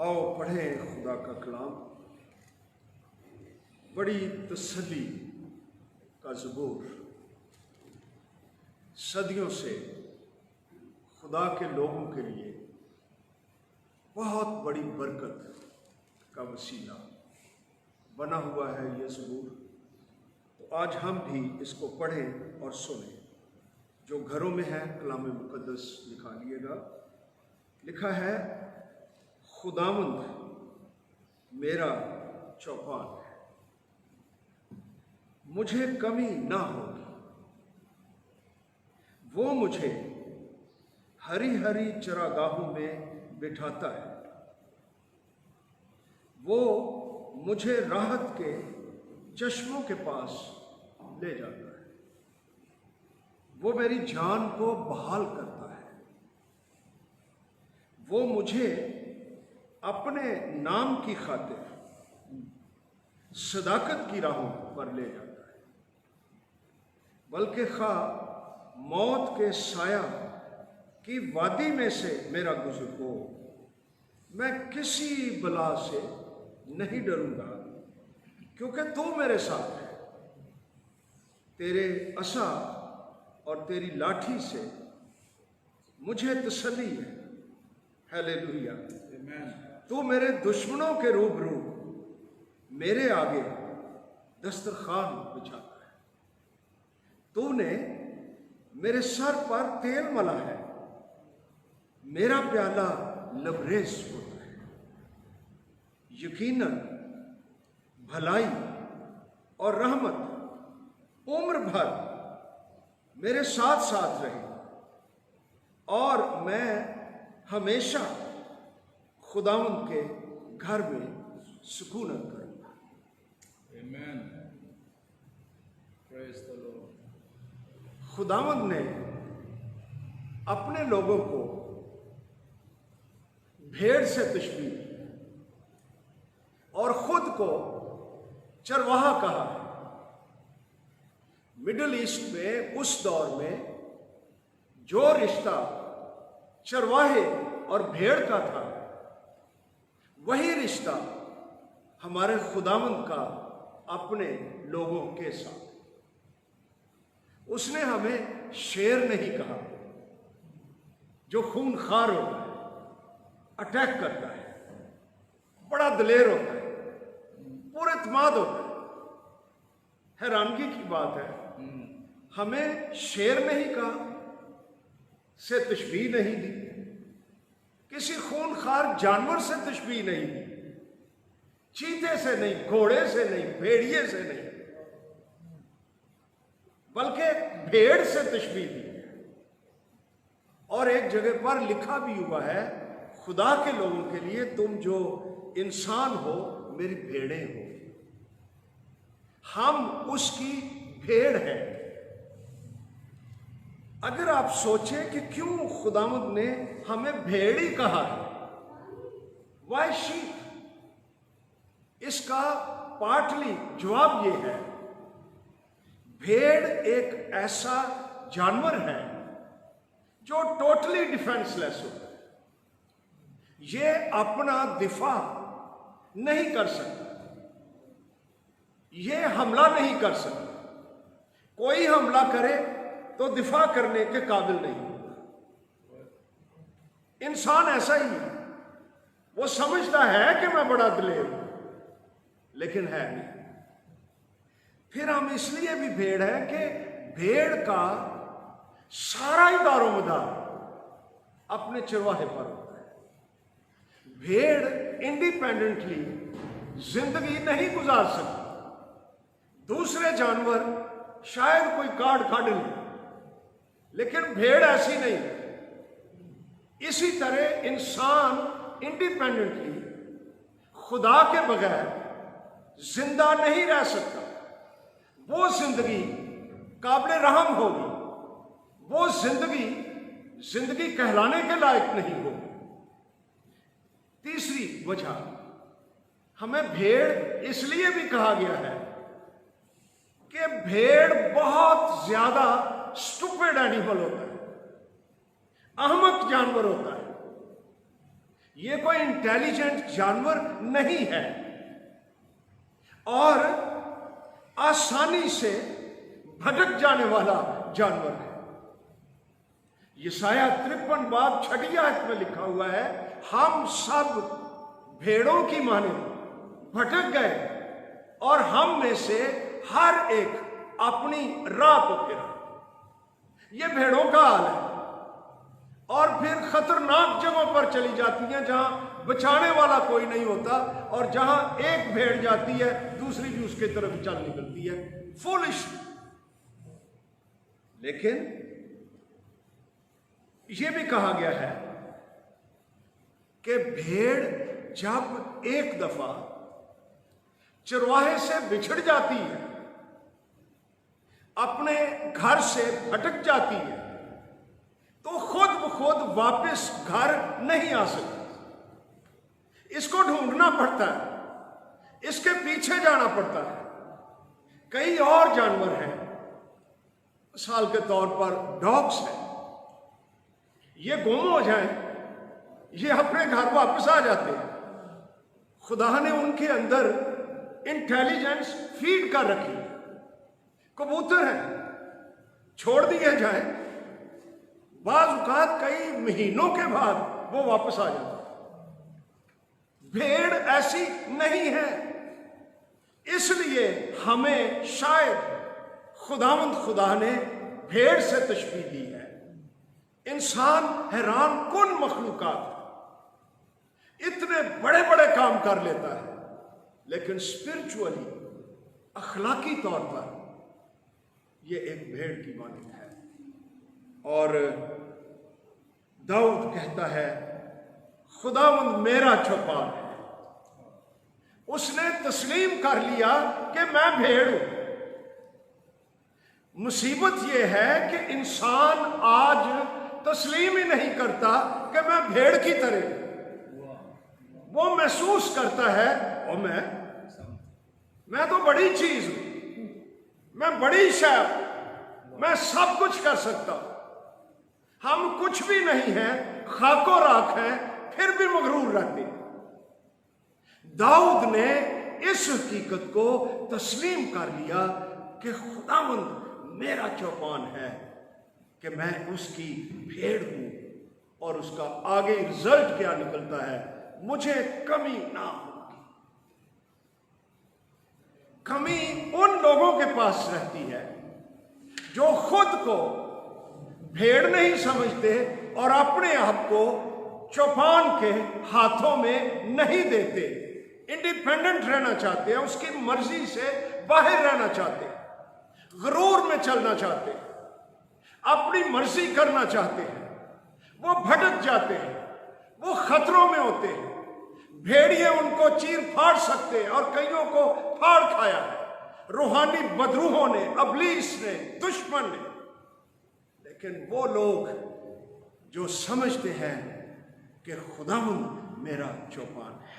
आओ पढ़ें खुदा का कलाम। बड़ी तसल्ली का ज़बूर, सदियों से खुदा के लोगों के लिए बहुत बड़ी बरकत का वसीला बना हुआ है ये ज़बूर। तो आज हम भी इसको पढ़ें और सुनें। जो घरों में है कलाम मुक़द्दस निकालिएगा। लिखा है, खुदावंद मेरा चौपाल है, मुझे कमी ना होगी। वो मुझे हरी हरी चरागाहों में बिठाता है। वो मुझे राहत के चश्मों के पास ले जाता है। वो मेरी जान को बहाल करता है। वो मुझे अपने नाम की खातिर सदाकत की राहों पर ले जाता है। बल्कि खा मौत के साया की वादी में से मेरा गुज़र हो, मैं किसी बला से नहीं डरूंगा, क्योंकि तू मेरे साथ है। तेरे असा और तेरी लाठी से मुझे तसल्ली है। हालेलुया। तू मेरे दुश्मनों के रूबरू मेरे आगे दस्तरखान बिछाता है। तूने मेरे सर पर तेल मला है। मेरा प्याला लबरेज होता है। यकीनन भलाई और रहमत उम्र भर मेरे साथ साथ रहे, और मैं हमेशा खुदावंद के घर में सुकूनत करूंगा। Amen. Praise the Lord. खुदावंद ने अपने लोगों को भेड़ से तशबीह और खुद को चरवाहा कहा है। मिडिल ईस्ट में उस दौर में जो रिश्ता चरवाहे और भेड़ का था, वही रिश्ता हमारे खुदावंद का अपने लोगों के साथ। उसने हमें शेर नहीं कहा जो खूनखार होता है, अटैक करता है, बड़ा दलेर होता है, पुरइत्माद होता है। हैरानगी की बात है, हमें शेर नहीं कहा, से तशबीह नहीं दी, किसी खूनखार जानवर से तशबीह नहीं दी, चीते से नहीं, घोड़े से नहीं, भेड़िए से नहीं, बल्कि भेड़ से तशबीह दी। और एक जगह पर लिखा भी हुआ है, खुदा के लोगों के लिए तुम जो इंसान हो मेरी भेड़ें हो। हम उसकी भेड़ हैं। अगर आप सोचें कि क्यों खुदावंद ने हमें भेड़ ही कहा है, वाई शीप, इसका पार्टली जवाब यह है, भेड़ एक ऐसा जानवर है जो टोटली डिफेंसलेस होता है। ये अपना दिफा नहीं कर सकता, ये हमला नहीं कर सकता। कोई हमला करे तो दिफा करने के काबिल नहीं होगा। इंसान ऐसा ही है, वो समझता है कि मैं बड़ा दलेर हूं, लेकिन है नहीं। फिर हम इसलिए भी भेड़ है कि भेड़ का सारा ही दारोमदार अपने चरवाहे पर होता है। भेड़ इंडिपेंडेंटली जिंदगी नहीं गुजार सकती। दूसरे जानवर शायद कोई कार्ड काट ले, लेकिन भेड़ ऐसी नहीं। इसी तरह इंसान इंडिपेंडेंटली खुदा के बगैर जिंदा नहीं रह सकता। वो जिंदगी काबिल रहम होगी, वो जिंदगी कहलाने के लायक नहीं होगी। तीसरी वजह, हमें भेड़ इसलिए भी कहा गया है कि भेड़ बहुत ज्यादा स्टूपिड एनिमल होता है, अहमक जानवर होता है। ये कोई इंटेलिजेंट जानवर नहीं है और आसानी से भटक जाने वाला जानवर है। यशायाह 53 बाब 6 आयत में लिखा हुआ है, हम सब भेड़ों की माने भटक गए और हम में से हर एक अपनी राह को फिरा। ये भेड़ों का हाल है और फिर खतरनाक जगहों पर चली जाती हैं जहां बचाने वाला कोई नहीं होता और जहां एक भेड़ जाती है दूसरी भी उसके तरफ चल निकलती है। फुलिश। लेकिन यह भी कहा गया है कि भेड़ जब एक दफा चरवाहे से बिछड़ जाती है, अपने घर से भटक जाती है, तो खुद ब खुद वापस घर नहीं आ सकती। इसको ढूंढना पड़ता है, इसके पीछे जाना पड़ता है। कई और जानवर हैं, मिसाल के तौर पर डॉग्स हैं, ये गुम हो जाएं, ये अपने घर वापस आ जाते हैं। खुदा ने उनके अंदर इंटेलिजेंस फीड कर रखी है। कबूतर है, छोड़ दिए जाए, बाज़ औक़ात कई महीनों के बाद वो वापस आ जाता है। भेड़ ऐसी नहीं है, इसलिए हमें शायद खुदा ने भेड़ से तशबीह दी है। इंसान हैरान कुन मखलूकात, इतने बड़े बड़े काम कर लेता है, लेकिन स्पिरिचुअली अखलाकी तौर पर यह एक भेड़ की मानद है। और दाऊद कहता है, खुदावंद मेरा चौपाल है। उसने तस्लीम कर लिया कि मैं भेड़ हूं। मुसीबत यह है कि इंसान आज तस्लीम ही नहीं करता कि मैं भेड़ की तरह। वो महसूस करता है और मैं तो बड़ी चीज हूं, मैं बड़ी शय, मैं सब कुछ कर सकता हूं। हम कुछ भी नहीं हैं, खाको राख हैं, फिर भी मगरूर रहते हैं। दाऊद ने इस हकीकत को तस्लीम कर लिया कि खुदावंद मेरा चौपान है, कि मैं उसकी भेड़ हूं और उसका आगे रिजल्ट क्या निकलता है, मुझे कमी ना होगी। कमी उन लोगों के पास रहती है जो खुद को भेड़ नहीं समझते और अपने आप को चौपान के हाथों में नहीं देते, इंडिपेंडेंट रहना चाहते हैं, उसकी मर्जी से बाहर रहना चाहते हैं, गुरूर में चलना चाहते हैं, अपनी मर्जी करना चाहते हैं। वो भटक जाते हैं, वो खतरों में होते हैं। भेड़िए उनको चीर फाड़ सकते हैं और कईयों को फाड़ खाया है, रूहानी बदरूहों ने, अबलीस ने, दुश्मन ने। लेकिन वो लोग जो समझते हैं कि खुदावंद मेरा चौपान है,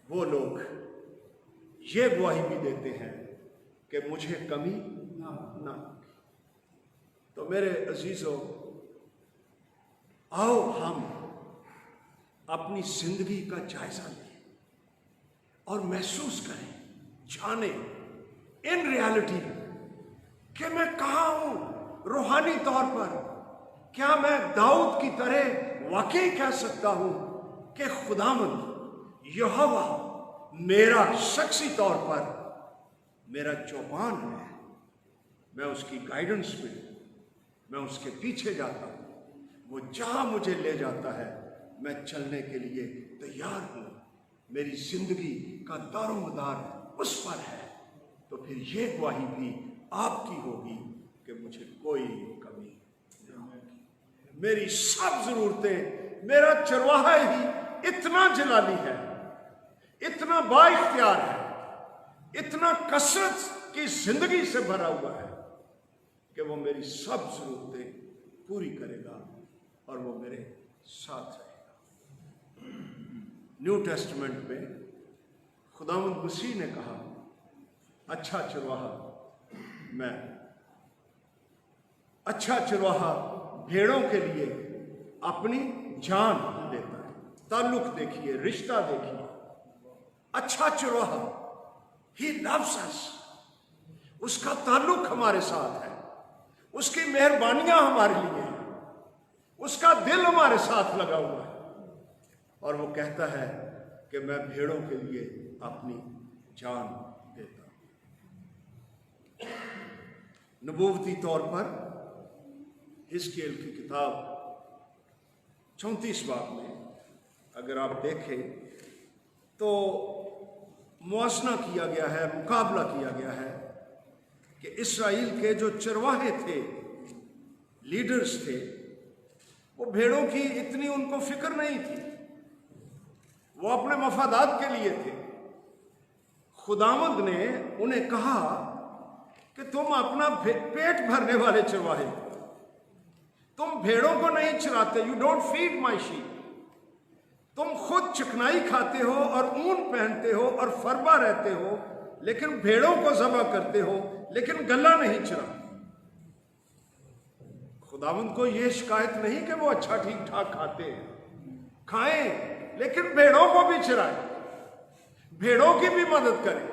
वो लोग ये गवाही भी देते हैं कि मुझे कमी ना होगी। तो मेरे अजीजों, आओ हम अपनी जिंदगी का जायजा लें और महसूस करें, जाने इन रियलिटी कि मैं कहाँ हूं रूहानी तौर पर। क्या मैं दाऊद की तरह वाकई कह सकता हूं कि खुदावंद यहोवा मेरा शख्सी तौर पर मेरा चौपान है, मैं उसकी गाइडेंस में, मैं उसके पीछे जाता हूं, वो जहां मुझे ले जाता है मैं चलने के लिए तैयार हूं, मेरी जिंदगी का दारोमदार उस पर है। तो फिर ये गवाही भी आपकी होगी कि मुझे कोई कमी नहीं होगी। मेरी सब जरूरतें, मेरा चरवाहा ही इतना जलाली है, इतना बाइख्तियार है, इतना कसरत की जिंदगी से भरा हुआ है कि वो मेरी सब जरूरतें पूरी करेगा और वो मेरे साथ रहेगा। न्यू टेस्टमेंट में खुदावंद मसीह ने कहा, अच्छा चरवाहा मैं, अच्छा चरवाहा भेड़ों के लिए अपनी जान देता है। ताल्लुक देखिए, रिश्ता देखिए। अच्छा चरवाहा, ही लव्स अस, उसका ताल्लुक हमारे साथ है, उसकी मेहरबानियां हमारे लिए हैं, उसका दिल हमारे साथ लगा हुआ है। और वो कहता है कि मैं भेड़ों के लिए अपनी जान देता हूं। नबूवती तौर पर हिजकिय्येल की किताब 34 बाब में अगर आप देखें तो मुआसना किया गया है, मुकाबला किया गया है कि इस्राएल के जो चरवाहे थे, लीडर्स थे, वो भेड़ों की इतनी उनको फिक्र नहीं थी, वो अपने मफादात के लिए थे। खुदावंद ने उन्हें कहा कि तुम अपना पेट भरने वाले चरवाहे, तुम भेड़ों को नहीं चराते, you don't feed my sheep. तुम खुद चिकनाई खाते हो और ऊन पहनते हो और फरबा रहते हो, लेकिन भेड़ों को ज़बह करते हो, लेकिन गला नहीं चराते। खुदावंद को यह शिकायत नहीं कि वो अच्छा ठीक ठाक खाते हैं, खाएं, लेकिन भेड़ों को भी चराएं, भेड़ों की भी मदद करें।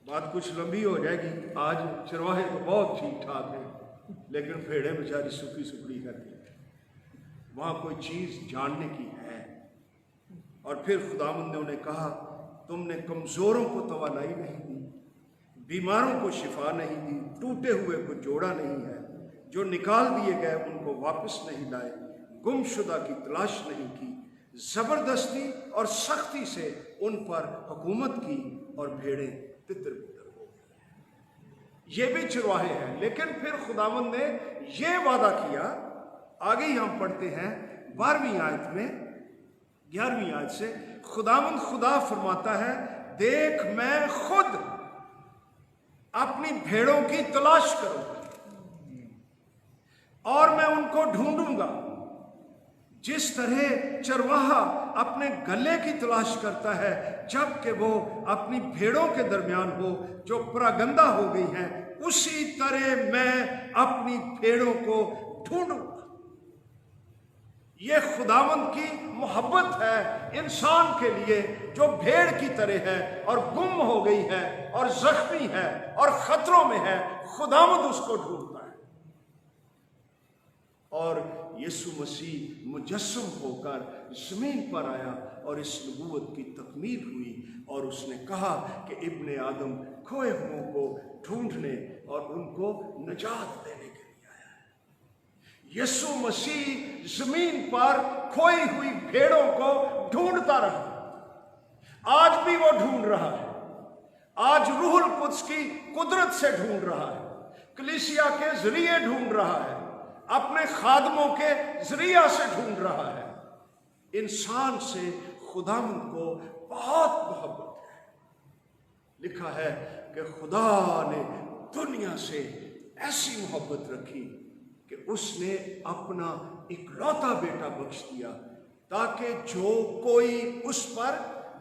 बात कुछ लंबी हो जाएगी। आज चरवाहे तो बहुत ठीक ठाक हैं, लेकिन भेड़ें बेचारी सुखी सुखड़ी करती हैं, वहां कोई चीज जानने की है। और फिर खुदावंद ने उन्हें कहा, तुमने कमजोरों को तवानाई नहीं दी, बीमारों को शिफा नहीं दी, टूटे हुए को जोड़ा नहीं है, जो निकाल दिए गए उनको वापस नहीं लाए, गुमशुदा की तलाश नहीं की, जबरदस्ती और सख्ती से उन पर हुकूमत की और भेड़ें तितर बितर हो गई। ये भी चरवाहे हैं। लेकिन फिर खुदावंद ने ये वादा किया, आगे ही हम पढ़ते हैं 12वीं आयत में, 11वीं आयत से खुदावंद खुदा फरमाता है, देख मैं खुद अपनी भेड़ों की तलाश करूंगा और मैं उनको ढूंढूंगा, जिस तरह चरवाहा अपने गले की तलाश करता है जबकि वो अपनी भेड़ों के दरमियान हो जो परागंदा हो गई हैं, उसी तरह मैं अपनी भेड़ों को ढूंढूंगा। ये खुदावंद की मोहब्बत है इंसान के लिए जो भेड़ की तरह है और गुम हो गई है और जख्मी है और खतरों में है। खुदावंद उसको ढूंढता है। और यीशु मसीह मुजस्सम होकर जमीन पर आया और इस नबूवत की तकमील हुई और उसने कहा कि इब्ने आदम खोए हुओं को ढूंढने और उनको निजात देने के लिए आया है। यीशु मसीह जमीन पर खोई हुई भेड़ों को ढूंढता रहा। आज भी वो ढूंढ रहा है। आज रूहुल कुद्स की कुदरत से ढूंढ रहा है, कलीसिया के जरिए ढूंढ रहा है, अपने खादमों के जरिया से ढूंढ रहा है। इंसान से खुदावंद को बहुत मोहब्बत है। लिखा है कि खुदा ने दुनिया से ऐसी मोहब्बत रखी कि उसने अपना इकलौता बेटा बख्श दिया ताकि जो कोई उस पर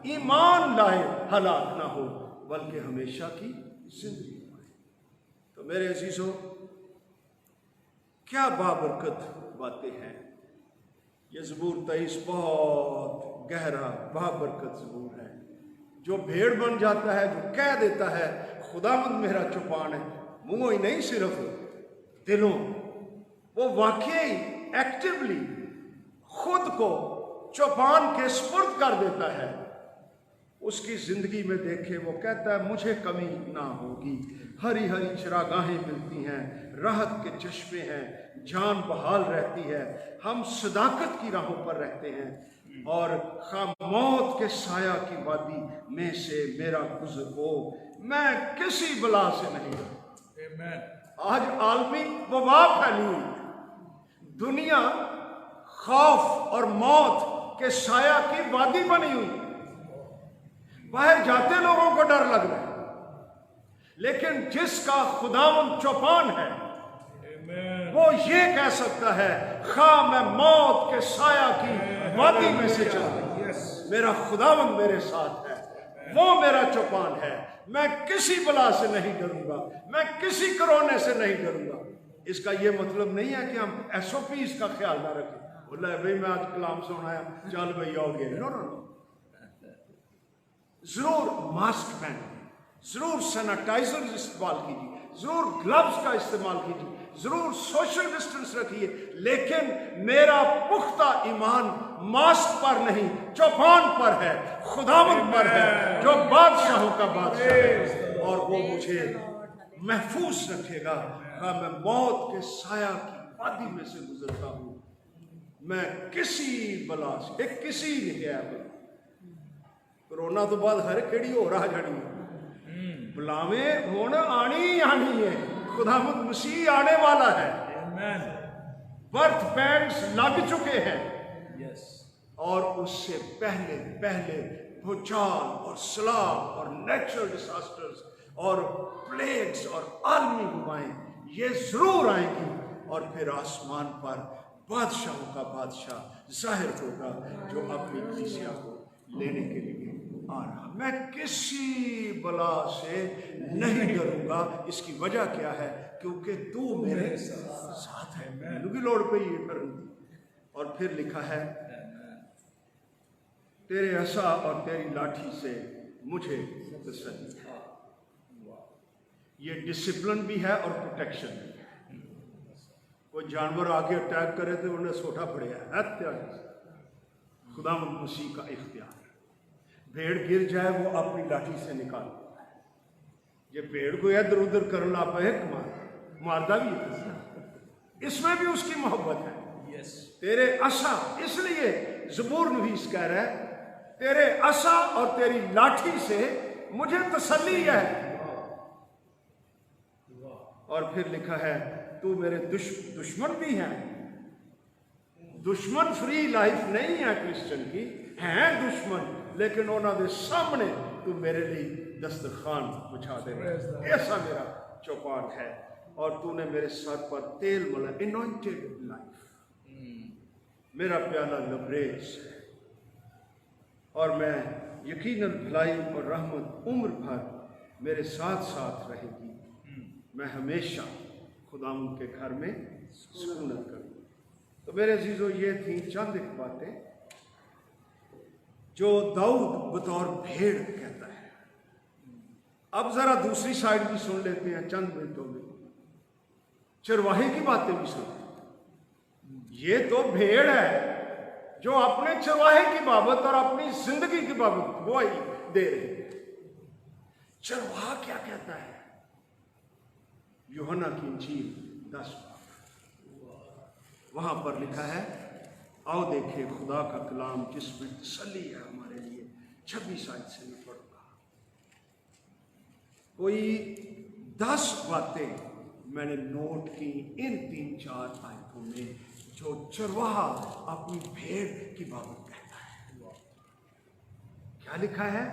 ईमान लाए हलाक ना हो बल्कि हमेशा की जिंदगी पाए। तो मेरे अजीजों, क्या बाबरकत बातें हैं। ये ज़बूर 23 बहुत गहरा बाबरकत ज़बूर है। जो भेड़ बन जाता है, जो कह देता है खुदावंद मेरा चौपान है, मुंहों ही नहीं सिर्फ दिलों, वो वाकई एक्टिवली खुद को चौपान के सुपुर्द कर देता है। उसकी जिंदगी में देखे वो कहता है मुझे कमी ना होगी, हरी हरी चरागाहें मिलती हैं, राहत के चश्मे हैं, जान बहाल रहती है, हम सदाकत की राहों पर रहते हैं और मौत के साया की वादी में से मेरा गुज़र हो, मैं किसी बला से नहीं डरता। आज आलमी वबा फैली हुई, दुनिया खौफ और मौत के साया की वादी बनी हुई, बाहर जाते लोगों को डर लग रहा है। लेकिन जिसका खुदावंद चौपान है वो ये कह सकता है खा मैं मौत के साया की वादी में से चला, मेरा खुदावंद मेरे साथ है, वो मेरा चौपान है, मैं किसी बला से नहीं डरूंगा, मैं किसी कोरोने से नहीं डरूंगा। इसका ये मतलब नहीं है कि हम SOPs का ख्याल ना रखें, बोला भाई मैं आज कलाम सुनाया, चल भाई आओ गए। नो नो नो, जरूर मास्क पहने, जरूर सैनिटाइजर इस्तेमाल कीजिए, जरूर ग्लव्स का इस्तेमाल कीजिए, जरूर सोशल डिस्टेंस रखिए, लेकिन मेरा पुख्ता ईमान मास्क पर नहीं, चौपान पर है, खुदावंद पर है, जो बादशाहों का बादशाह है, और वो मुझे महफूज रखेगा। हाँ, मैं मौत के साया की वादी में से गुजरता हूँ, मैं किसी बला से, एक किसी नहीं है बला। कोरोना तो बाद हर केड़ी हो रहा जानी है, बुलावे होने आनी आनी है, खुदावंद मसीह आने वाला है। बर्थ पैंट्स लग चुके हैं, और उससे पहले पहले भूचाल और सैलाब और नेचुरल डिजास्टर्स और प्लेग्स और आलमी वबाएं ये जरूर आएंगी, और फिर आसमान पर बादशाहों का बादशाह जाहिर होगा, जो अपनी कलीसिया को लेने के लिए आ रहा। मैं किसी बला से नहीं डरूंगा। इसकी वजह क्या है? क्योंकि तू मेरे साथ है, मैंने भी लोड़ पे ये डरूंगी। और फिर लिखा है, तेरे असा और तेरी लाठी से मुझे तसल्ली है। ये डिसिप्लिन भी है और प्रोटेक्शन भी है। कोई जानवर आके अटैक करे तो उन्हें सोटा पड़ेगा, खुदावंद मसीह का इख्तियार। भेड़ गिर जाए वो अपनी लाठी से निकाल, ये भेड़ को इधर उधर कर ला पाए मारदा भी है, इसमें भी उसकी मोहब्बत है। तेरे असा, इसलिए ज़बूर नवीस कह रहा है, तेरे असा और तेरी लाठी से मुझे तसल्ली है। और फिर लिखा है, तू मेरे दुश्मन भी है। दुश्मन फ्री लाइफ नहीं है क्रिश्चियन की, है दुश्मन, लेकिन उन्होंने सामने तू मेरे लिए दस्तरखान बिछा दे, ऐसा मेरा चौपान है। और तूने मेरे सर पर तेल मला, एनॉइंटेड लाइफ, मेरा प्याला लबरेज है, और मैं यकीनन भलाई और रहमत उम्र भर मेरे साथ साथ रहेगी। मैं हमेशा खुदावंद के घर में सुकूनत करूँ। तो मेरे अजीजों, ये थी चंद एक बातें जो दाऊद बतौर भेड़ कहता है। अब जरा दूसरी साइड भी सुन लेते हैं चंद मिनटों में, चरवाहे की बातें भी सुन। ये तो भेड़ है जो अपने चरवाहे की बाबत और अपनी जिंदगी की बाबत गवाही दे रहे। चरवाहा क्या कहता है? यूहन्ना की इंजील 10 वहां पर लिखा है, आओ देखें खुदा का कलाम जिसमें तसल्ली है हमारे लिए। 26 आयत से मैं पढ़ूंगा। कोई 10 बातें मैंने नोट की इन 3-4 आयतों में, जो चरवाहा अपनी भेड़ की बाबत कहता है। क्या लिखा है?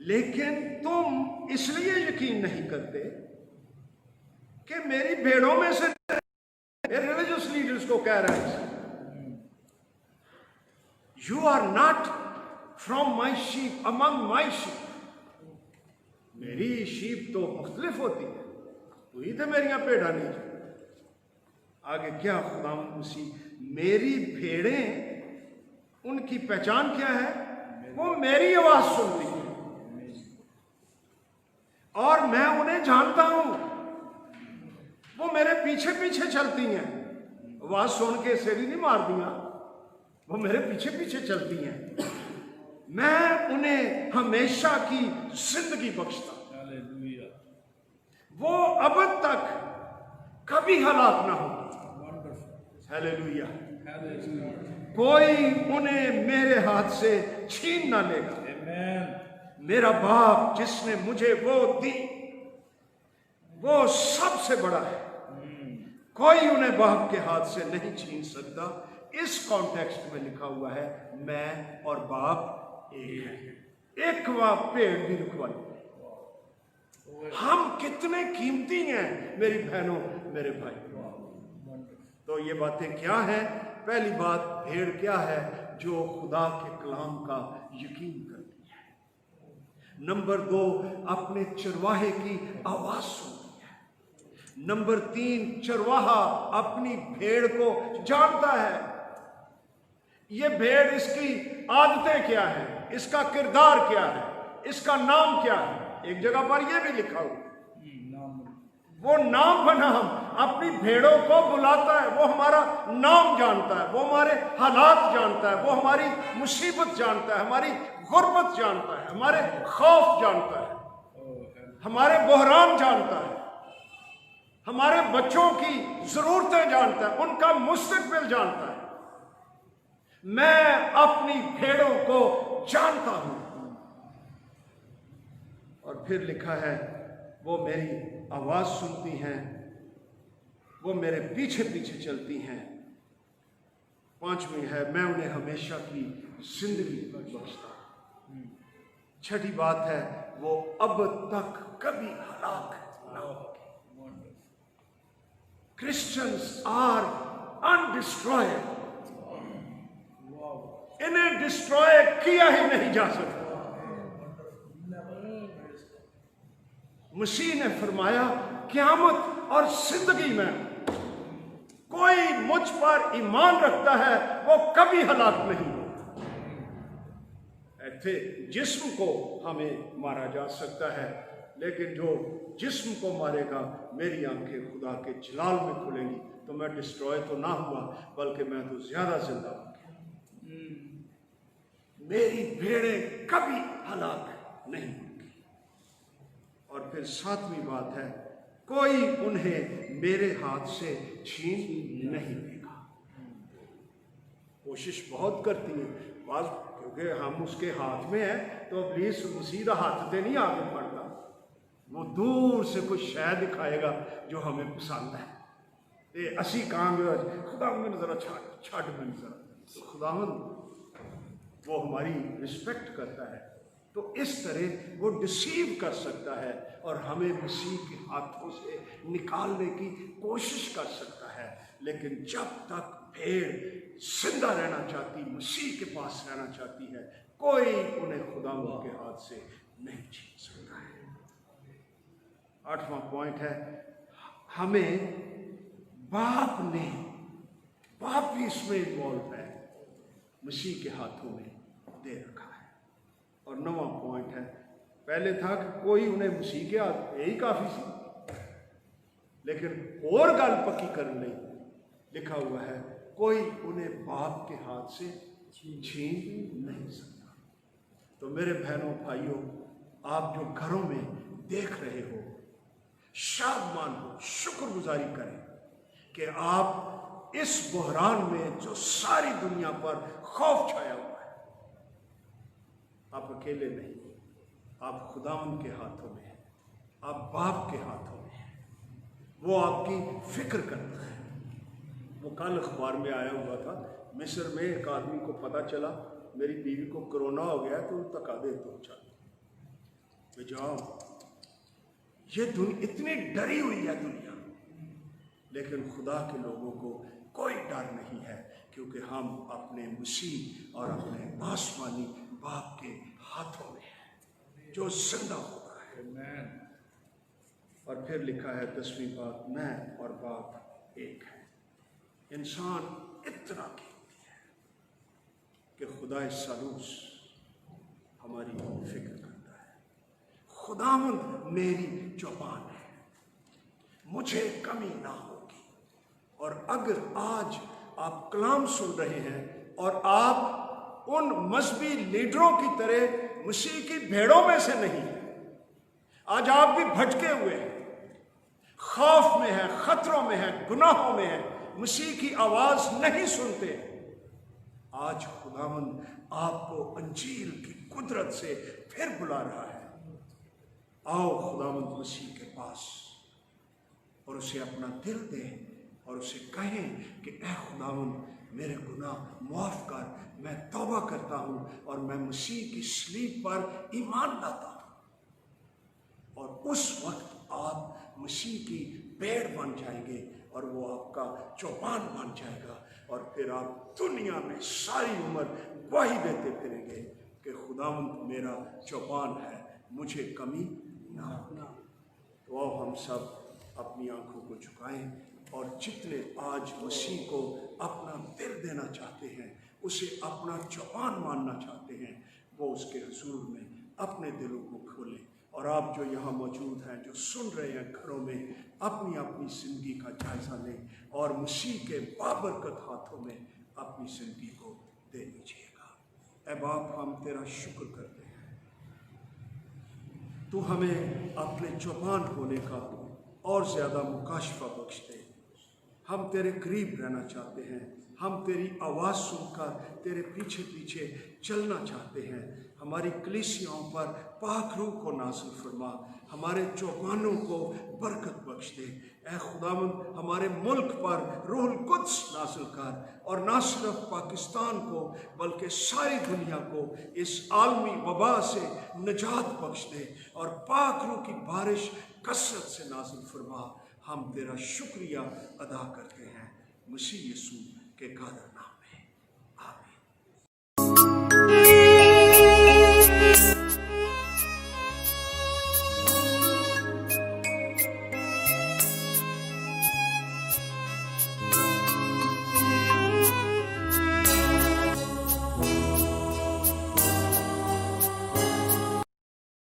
लेकिन तुम इसलिए यकीन नहीं करते कि मेरी भेड़ों में से, रिलीजियस लीडर्स को कह रहा है, You are not from my sheep, among my sheep. मेरी शीप तो मुख्तलिफ होती है, वही तो मेरियां भेड़ा नहीं। आगे क्या खुदावंद मसीह, मेरी भेड़ें, उनकी पहचान क्या है? वो मेरी आवाज सुनती है और मैं उन्हें जानता हूं। वो मेरे पीछे पीछे चलती हैं, आवाज सुन के सेरी नहीं मार दिया, वो मेरे पीछे पीछे चलती हैं। मैं उन्हें हमेशा की जिंदगी बख्शता, वो अब तक कभी हलाक ना हो। हालेलुया। कोई उन्हें मेरे हाथ से छीन ना लेगा। मेरा बाप जिसने मुझे वो दी, वो सबसे बड़ा है, कोई उन्हें बाप के हाथ से नहीं छीन सकता। इस कॉन्टेक्स्ट में लिखा हुआ है, मैं और बाप एक है। एक बाप पेड़ भी रुखवाई। हम कितने कीमती हैं मेरी बहनों, मेरे भाई। तो ये बातें क्या हैं? पहली बात, भेड़ क्या है? जो खुदा के कलाम का यकीन करती है। नंबर 2, अपने चरवाहे की आवाज सुनती है। नंबर 3, चरवाहा अपनी भेड़ को जानता है। ये भेड़, इसकी आदतें क्या है, इसका किरदार क्या है, इसका नाम क्या है। एक जगह पर यह भी लिखा हो, वो नाम बना, हम अपनी भेड़ों को बुलाता है, वो हमारा नाम जानता है, वो हमारे हालात जानता है, वो हमारी मुसीबत जानता है, हमारी गुर्बत जानता है, हमारे खौफ जानता है, हमारे बहरान जानता है, हमारे बच्चों की जरूरतें जानता है, उनका मुस्तकबिल जानता है। मैं अपनी भेड़ों को जानता हूं। और फिर लिखा है, वो मेरी आवाज सुनती हैं, वो मेरे पीछे पीछे चलती हैं। 5वीं है, मैं उन्हें हमेशा की जिंदगी बख्शता। 6ठी बात है, वो अब तक कभी हलाक ना होगी। क्रिश्चियंस आर अनडिस्ट्रॉयड, इन्हें डिस्ट्रॉय किया ही नहीं जा सकता। मसीह ने फरमाया, क़यामत और जिंदगी में कोई मुझ पर ईमान रखता है वो कभी हलाक नहीं होता। ऐसे जिस्म को हमें मारा जा सकता है, लेकिन जो जिस्म को मारेगा, मेरी आंखें खुदा के जलाल में खुलेंगी, तो मैं डिस्ट्रॉय तो ना हुआ, बल्कि मैं तो ज्यादा जिंदा हो गया। मेरी भेड़ें कभी हलाक नहीं होंगी। और फिर 7वीं बात है, कोई उन्हें मेरे हाथ से छीन नहीं देगा। कोशिश बहुत करती है बाज, क्योंकि हम उसके हाथ में हैं, तो इब्लीस सीधा हाथ से नहीं आगे बढ़ता, वो दूर से कुछ शय दिखाएगा जो हमें पसंद है। ये असी कहांगे, खुदा मैंने जरा छाट मैंने जरा, तो खुदावंद वो हमारी रिस्पेक्ट करता है, तो इस तरह वो डिसीव कर सकता है और हमें मसीह के हाथों से निकालने की कोशिश कर सकता है। लेकिन जब तक भेड़ जिंदा रहना चाहती, मसीह के पास रहना चाहती है, कोई उन्हें खुदावंद के हाथ से नहीं छीन सकता है। 8वां पॉइंट है, हमें बाप भी इसमें इन्वॉल्व है, मसीह के हाथों में दे रखा है। और 9वां पॉइंट है, पहले था कि कोई उन्हें मसीह के हाथ, यही काफी सी, लेकिन और गल पक्की करने लिखा हुआ है, कोई उन्हें बाप के हाथ से छीन नहीं सकता। तो मेरे बहनों भाइयों, आप जो घरों में देख रहे हो, शादमान हो, शुक्रगुजारी करें कि आप इस बहरान में जो सारी दुनिया पर खौफ छाया हुआ है, आप अकेले नहीं, आप खुदावंद के हाथों में हैं, आप बाप के हाथों में हैं। वो आपकी फिक्र करता है। वो कल अखबार में आया हुआ था, मिस्र में एक आदमी को पता चला मेरी बीवी को कोरोना हो गया है, तो तका दे तो चल जाओ। ये दुनिया इतनी डरी हुई है दुनिया, लेकिन खुदा के लोगों को कोई डर नहीं है, क्योंकि हम अपने मसीह और अपने आसमानी बाप के हाथों में हैं, जो जिंदा होता है। और फिर लिखा है 10वीं बात, मैं और बाप एक है। इंसान इतना कीमती है कि खुदा सालूस हमारी फिक्र करता है। खुदावंद मेरी चौपान है, मुझे कमी ना होगी। और अगर आज आप कलाम सुन रहे हैं और आप उन मजहबी लीडरों की तरह मसीह की भेड़ों में से नहीं हैं, आज आप भी भटके हुए हैं, खौफ में हैं, खतरों में हैं, गुनाहों में हैं, मसीह की आवाज नहीं सुनते, आज खुदावंद आपको अंजील की कुदरत से फिर बुला रहा है। आओ खुदावंद मसीह के पास और उसे अपना दिल दें और उसे कहें कि ऐ खुदावंद, मेरे गुनाह माफ कर, मैं तौबा करता हूं और मैं मसीह की सलीब पर ईमान लाता हूं। और उस वक्त आप मसीह की भेड़ बन जाएंगे और वो आपका चौपान बन जाएगा। और फिर आप दुनिया में सारी उम्र गवाही देते फिरेंगे कि खुदावंद मेरा चौपान है, मुझे कमी ना होना। तो आओ हम सब अपनी आंखों को झुकाएं और जितने आज मसीह को अपना दिल देना चाहते हैं, उसे अपना चौपान मानना चाहते हैं, वो उसके हुजूर में अपने दिलों को खोलें। और आप जो यहाँ मौजूद हैं, जो सुन रहे हैं, घरों में अपनी अपनी ज़िंदगी का जायज़ा लें और मसीह के बाबरकत हाथों में अपनी ज़िंदगी को दे दीजिएगा। ऐ बाप, हम तेरा शुक्र करते हैं, तू हमें अपने चौपान होने का और ज़्यादा मुकाशफा बख्श दे। हम तेरे करीब रहना चाहते हैं, हम तेरी आवाज़ सुनकर तेरे पीछे पीछे चलना चाहते हैं। हमारी कलीसियाओं पर पाक रूह को नाज़िल फरमा, हमारे चौपानों को बरकत बख्श दे। ऐ खुदावंद, हमारे मुल्क पर रूहुल कुद्स नाज़िल कर और ना सिर्फ पाकिस्तान को बल्कि सारी दुनिया को इस आलमी वबा से निजात बख्श दे और पाक रूह की बारिश कसरत से नाज़िल फरमा। हम तेरा शुक्रिया अदा करते हैं मसीह यीशु के कादर नाम।